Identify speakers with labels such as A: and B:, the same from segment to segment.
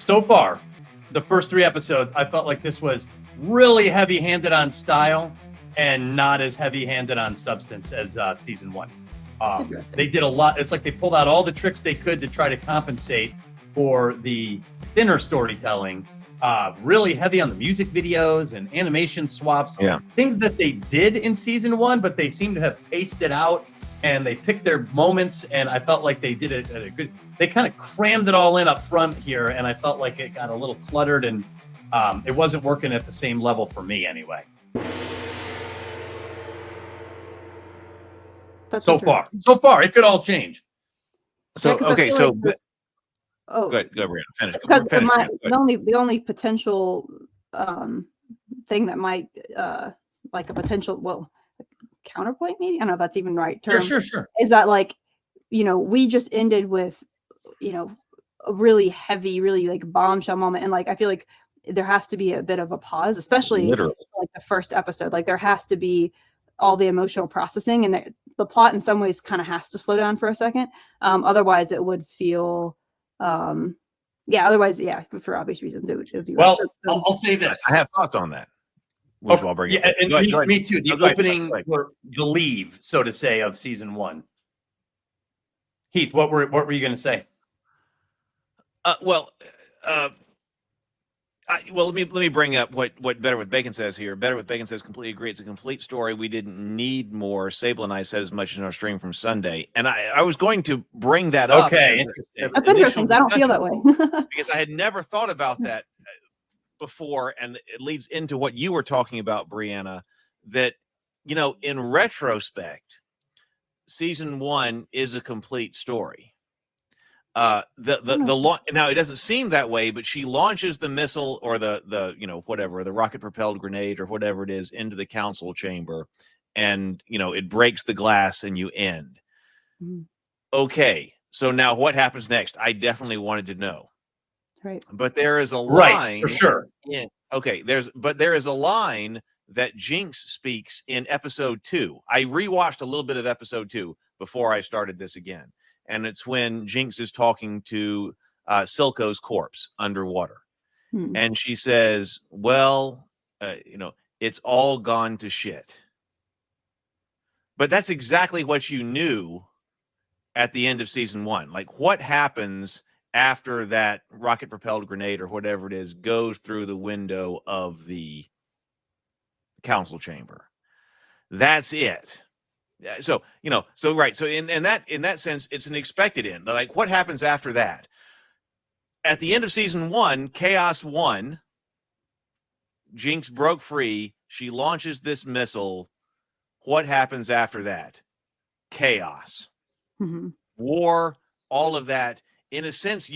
A: So far, the first 3 episodes, I felt like this was really heavy-handed on style and not as heavy-handed on substance as season 1. They did a lot. It's like they pulled out all the tricks they could to try to compensate for the thinner storytelling. Really heavy on the music videos and animation swaps.
B: Yeah.
A: Things that they did in season 1, but they seem to have paced it out and they picked their moments. And I felt like they did it at a good. They kind of crammed it all in up front here, and I felt like it got a little cluttered and it wasn't working at the same level for me anyway. So far, it could all change.
B: So
C: Yeah,
B: okay, so
C: like
B: go ahead, Brianna. Finish.
C: The only potential thing that might like a potential counterpoint, maybe, I don't know if that's even the right term.
A: Sure.
C: Is that like, we just ended with, a really heavy, really like bombshell moment, and like I feel like there has to be a bit of a pause, especially
B: Literally.
C: like the first episode. Like there has to be all the emotional processing, and the plot in some ways kind of has to slow down for a second. Otherwise, it would feel, otherwise, for obvious reasons, it would be.
A: Well, I'll say this.
B: I have thoughts on that. Which I'll bring
A: and me too. The opening, or the leave, so to say, of season 1. Heath, what were you going to say?
B: Let me bring up what Better with Bacon says here. Better with Bacon says, completely agree. It's a complete story. We didn't need more. Sable and I said as much in our stream from Sunday, and I was going to bring that up.
A: Okay,
C: that's interesting. I don't feel that way
B: because I had never thought about that before, and it leads into what you were talking about, Brianna. That in retrospect, season 1 is a complete story. Now it doesn't seem that way, but she launches the missile or the whatever, the rocket propelled grenade or whatever it is into the council chamber, and it breaks the glass and you end.
C: Mm-hmm.
B: Okay, so now what happens next? I definitely wanted to know.
C: Right.
B: But there is a line,
A: right, for sure.
B: There is a line that Jinx speaks in episode 2. I rewatched a little bit of episode 2 before I started this again. And it's when Jinx is talking to Silco's corpse underwater. And she says, well, it's all gone to shit. But that's exactly what you knew at the end of season 1. Like, what happens after that rocket-propelled grenade or whatever it is goes through the window of the council chamber? That's it. So in that sense, it's an expected end. Like, what happens after that? At the end of season 1, Chaos won. Jinx broke free. She launches this missile. What happens after that? Chaos, war, all of that. In a sense,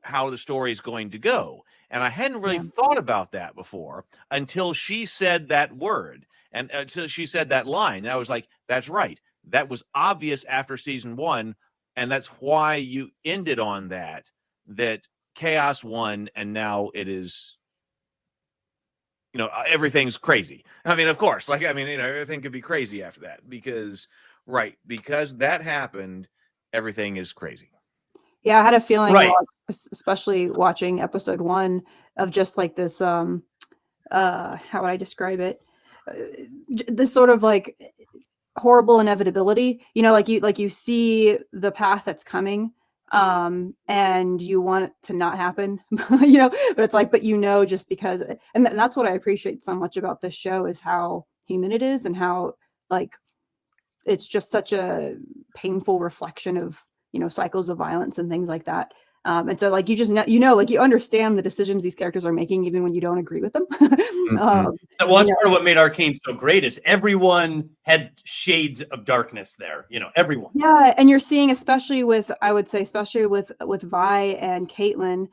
B: how the story is going to go. And I hadn't really thought about that before until she said that word. And until she said that line, and I was like, that's right. That was obvious after season 1. And that's why you ended on that Chaos won. And now it is, everything's crazy. I mean, of course, everything could be crazy after that because that happened, everything is crazy.
C: Yeah, I had a feeling, especially watching episode 1, of just like this, how would I describe it? This sort of like horrible inevitability, like you see the path that's coming, and you want it to not happen, but it's like, just because, and that's what I appreciate so much about this show is how human it is and how like it's just such a painful reflection of cycles of violence and things like that. And so like you just like you understand the decisions these characters are making even when you don't agree with them.
A: Well, that's part of what made Arcane so great is everyone had shades of darkness there. Everyone.
C: Yeah, and you're seeing, especially with Vi and Caitlin,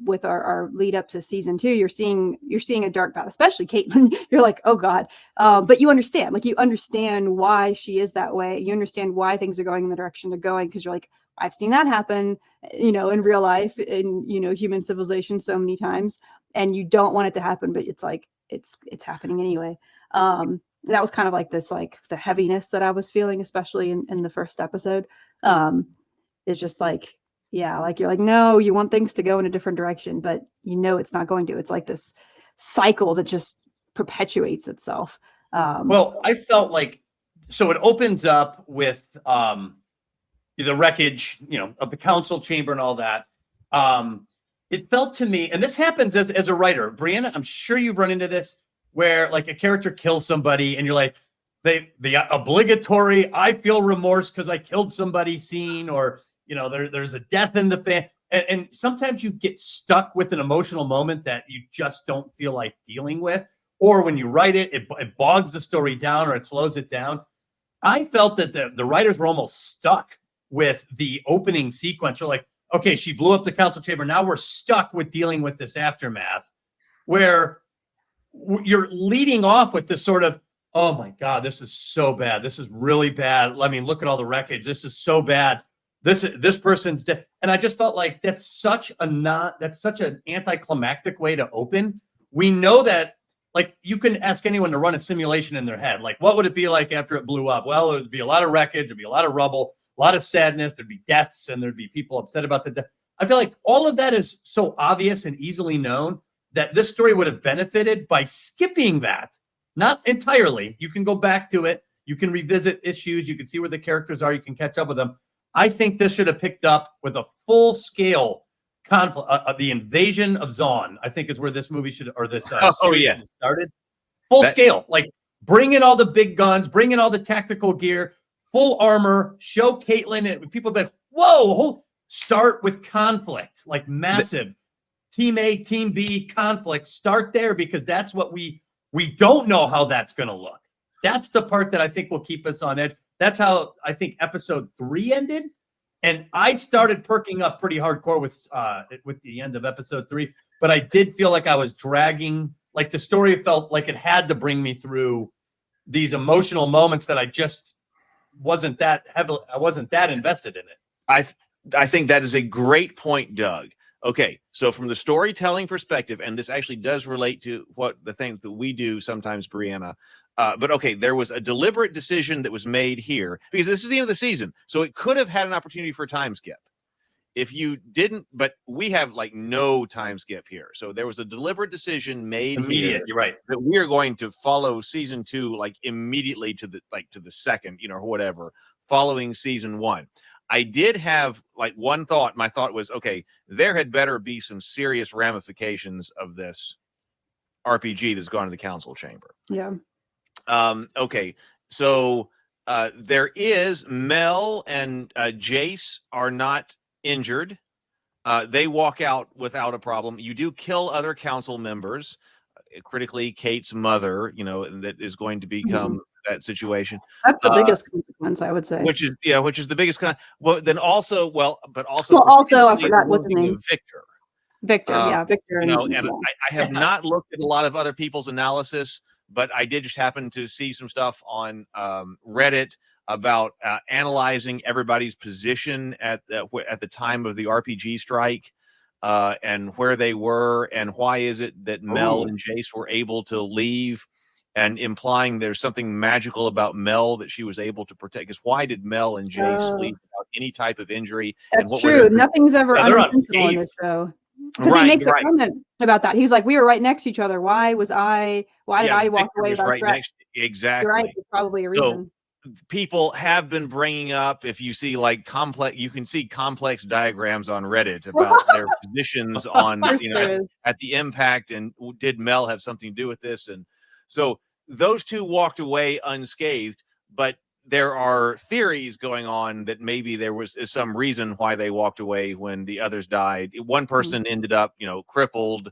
C: with our lead up to season 2, you're seeing a dark path, especially Caitlin. You're like, oh God, but you understand why she is that way. You understand why things are going in the direction they're going because you're like, I've seen that happen, in real life, in human civilization so many times, and you don't want it to happen, but it's like it's happening anyway. That was kind of like this, like the heaviness that I was feeling, especially in the first episode. It's just like Yeah, like you're like, no, you want things to go in a different direction, but you know it's not going to. It's like this cycle that just perpetuates itself.
A: Well, I felt like so it opens up with the wreckage, of the council chamber and all that. It felt to me, and this happens as a writer, Brianna, I'm sure you've run into this, where like a character kills somebody and you're like, the obligatory I feel remorse because I killed somebody scene, or there's a death in the family. And sometimes you get stuck with an emotional moment that you just don't feel like dealing with, or when you write it bogs the story down or it slows it down. I felt that the writers were almost stuck with the opening sequence. We're like, okay, she blew up the council chamber. Now we're stuck with dealing with this aftermath, where you're leading off with this sort of, oh my God, this is so bad. This is really bad. I mean, look at all the wreckage. This is so bad. This person's dead. And I just felt like that's such an anticlimactic way to open. We know that, like, you can ask anyone to run a simulation in their head. Like, what would it be like after it blew up? Well, there'd be a lot of wreckage. There'd be a lot of rubble, a lot of sadness. There'd be deaths, and there'd be people upset about the death. I feel like all of that is so obvious and easily known that this story would have benefited by skipping that. Not entirely. You can go back to it. You can revisit issues. You can see where the characters are. You can catch up with them. I think this should have picked up with a full-scale conflict. The invasion of Zaun, I think, is where this movie should, or this series should have started. Full scale. Like, bring in all the big guns, bring in all the tactical gear, full armor, show Caitlin. And people be like, whoa, start with conflict, like massive. Team A, Team B conflict. Start there, because that's what we don't know how that's going to look. That's the part that I think will keep us on edge. That's how I think episode 3 ended. And I started perking up pretty hardcore with the end of episode 3. But I did feel like I was dragging, like the story felt like it had to bring me through these emotional moments that I just wasn't that invested in it.
B: I think that is a great point, Doug. Okay, so from the storytelling perspective, and this actually does relate to what the things that we do sometimes, Brianna, but okay, there was a deliberate decision that was made here, because this is the end of the season, so it could have had an opportunity for a time skip. If you didn't, but we have like no time skip here. So there was a deliberate decision made
A: immediate, you're right,
B: that we are going to follow season 2 like immediately to the second, or whatever, following season 1. I did have like one thought. My thought was, okay, there had better be some serious ramifications of this RPG that's gone to the council chamber.
C: Yeah.
B: Okay, so there is Mel and Jace are not injured. They walk out without a problem. You do kill other council members, critically Kate's mother, that is going to become that situation.
C: That's the biggest consequence, I would say.
B: Which is the biggest well, then also, but also
C: I forgot what's the name.
B: Victor.
C: Victor.
B: And I have not looked at a lot of other people's analysis, but I did just happen to see some stuff on Reddit about analyzing everybody's position at the time of the RPG strike, and where they were, and why is it that Mel and Jace were able to leave, and implying there's something magical about Mel that she was able to protect. Because why did Mel and Jace leave without any type of injury?
C: That's true. Nothing's ever unintentional in the show. Because he makes a comment about that. He's like, we were right next to each other. Why did I walk away without threat?
B: Exactly.
C: You're right. There's probably a reason.
B: So people have been bringing up, if you see like you can see complex diagrams on Reddit about their positions on, at the impact, and did Mel have something to do with this? And so those two walked away unscathed, but there are theories going on that maybe there was some reason why they walked away when the others died. One person ended up, crippled.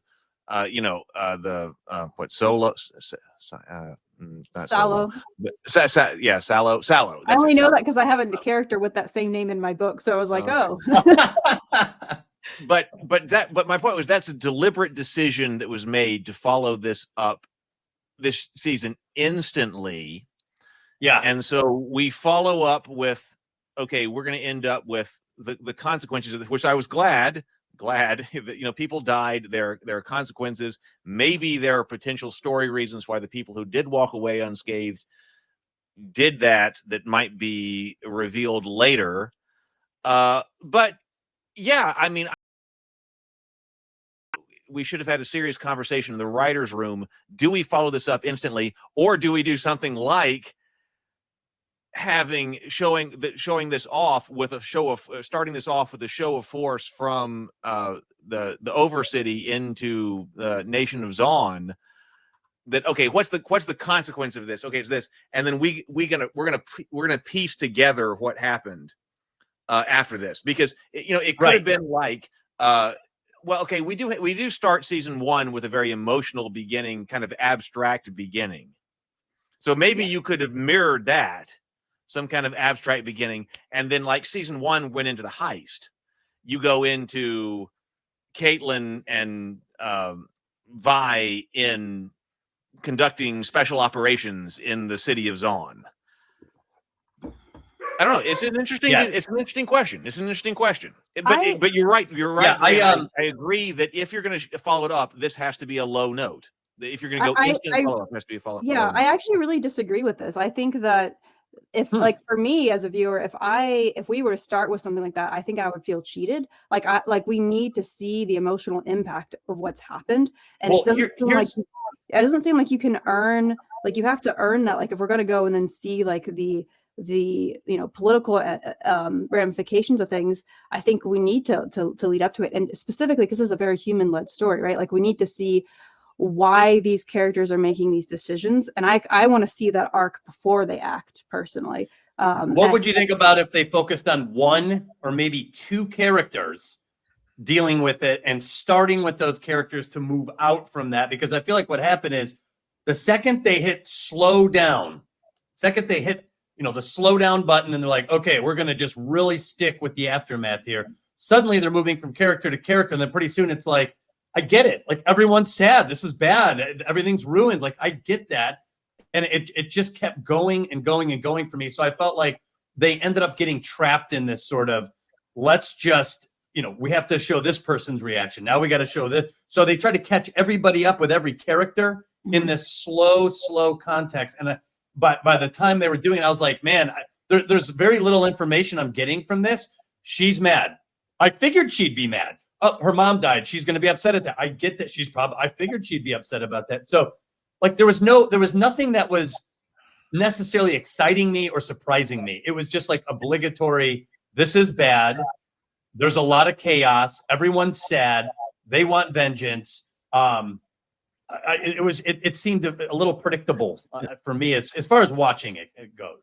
B: Sallow.
C: Sallow.
B: Sallow.
C: I only know that because I have a character with that same name in my book, so I was like, oh.
B: But my point was, that's a deliberate decision that was made to follow this up this season instantly.
A: Yeah.
B: And so we follow up with, okay, we're going to end up with the consequences of this, which I was glad that, people died. There are consequences. Maybe there are potential story reasons why the people who did walk away unscathed did that might be revealed later. But Yeah, I mean, we should have had a serious conversation in the writers' room. Do we follow this up instantly, or do we do something like showing this off with a show of starting this off with a show of force from the Overcity into the nation of Zaun? That okay, what's the consequence of this? Okay, it's this, and then we're gonna piece together what happened after this, because it could have been like well, okay, we do start season 1 with a very emotional beginning, kind of abstract beginning. So maybe you could have mirrored that, some kind of abstract beginning, and then like season 1 went into the heist. You go into Caitlin and Vi in conducting special operations in the city of Zaun. I don't know. It's an interesting.
A: Yeah.
B: It's an interesting question. But you're right. You're right.
A: Yeah,
B: I agree that if you're going to follow it up, this has to be a low note. If you're going to go instant follow up, it has to be a follow up.
C: Yeah, I actually really disagree with this. I think that if like for me as a viewer, if we were to start with something like that, I think I would feel cheated. Like we need to see the emotional impact of what's happened, and it doesn't seem like you can earn, like you have to earn that. Like if we're going to go and then see like the political ramifications of things, I think we need to lead up to it, and specifically because this is a very human-led story, right? Like we need to see why these characters are making these decisions, and I want to see that arc before they act, personally.
A: What would you think about if they focused on one or maybe two characters dealing with it and starting with those characters to move out from that? Because I feel like what happened is the second they hit slow down, the slow down button, and they're like, okay, we're going to just really stick with the aftermath here. Suddenly they're moving from character to character, and then pretty soon it's like, I get it. Like everyone's sad. This is bad. Everything's ruined. Like I get that. And it just kept going and going and going for me. So I felt like they ended up getting trapped in this sort of, let's just, we have to show this person's reaction. Now we got to show this. So they try to catch everybody up with every character in this slow context. And but by the time they were doing it, I was like, man, there's very little information I'm getting from this. She's mad. I figured she'd be mad. Oh, her mom died. She's going to be upset at that. I get that. I figured she'd be upset about that. So like there was nothing that was necessarily exciting me or surprising me. It was just like obligatory. This is bad. There's a lot of chaos. Everyone's sad. They want vengeance. It seemed a little predictable for me as far as watching it goes.